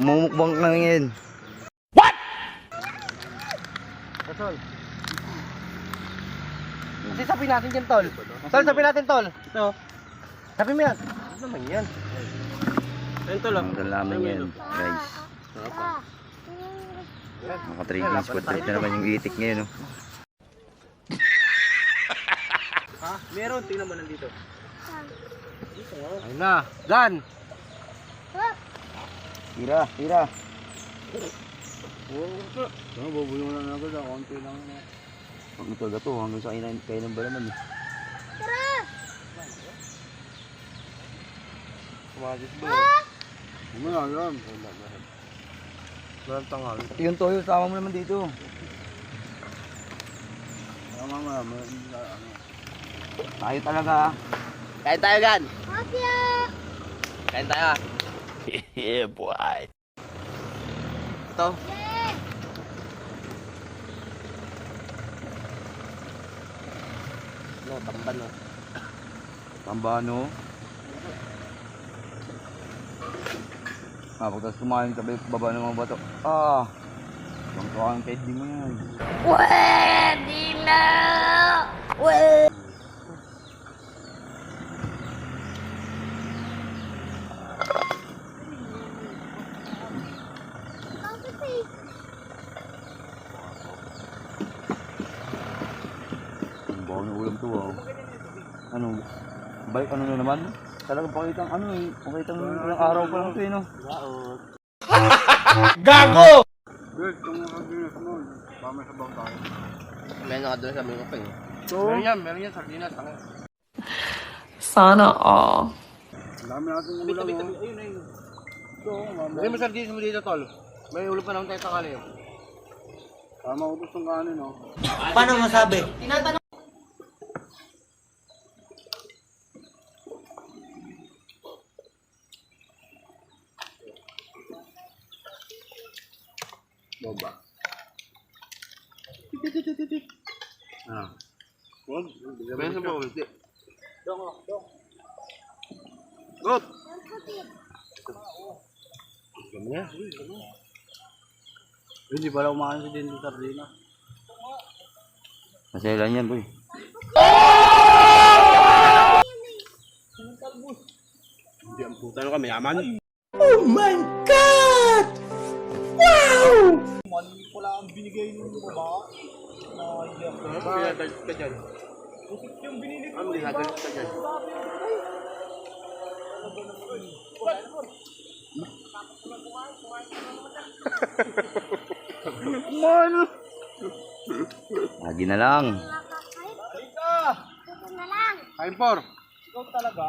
Mumukbang na ngayon. What? Tol. Kasi sabi natin dyan, tol. Tol, sabi natin, tol. Ito. Sabi mo yan. Ano naman yan? Ayun, tol. Ang dalaman yan, guys. Mga 3 days, quad trip na naman yung itik ngayon. Ha? Meron, tingnan mo nandito. Ayun na. Dan! Tira, tira. Babulong lang agad, konti lang. Pag ito gato, hanggang sa kainan ba naman eh. Kumagis ba? Wala yan. Walang tangal. Yung toyo, sama mo naman dito. Tama. Tayo talaga. Kain tayo, Gan. Kain tayo. Yeah, boy. Ito. No, tamban no. Pambano. Pagkas kumain ka, baba ng mga bato. Bang tuwa ang pwede mo yan. Pwede na! Ang bawa ng ulam to, wow. Ano? Balik ano na naman? Talagang pakitang ano eh. Pakitang ilang araw pa lang ito eh, no? Gago! Bert, kung nakagilis mo, mamay sa bang tayo. Meron ka doon sa mga pa eh. Meron yan, sardinas. Sana all. Ang dami natin yung ulam mo. Ayun. Lagay mo sardinas mo dito, tol. May ulam pa naman tayo sa kanin. Tama utos ng kanin, no? Paano masabi? Boba. Huwag. Bigyan sa bawal. Dong. Good. Ganyan. Hindi pala umakain si Dendo Sardina. Masailan yan, boy. Hindi ang puta nyo kami, yaman. Oh my God! Wow! Mali pala ang binigay ng baba. Pinadalit ka dyan. Yung binili ko. Ano pinadalit ka dyan? Mano? Lagi na lang. Kain por. Ikaw talaga.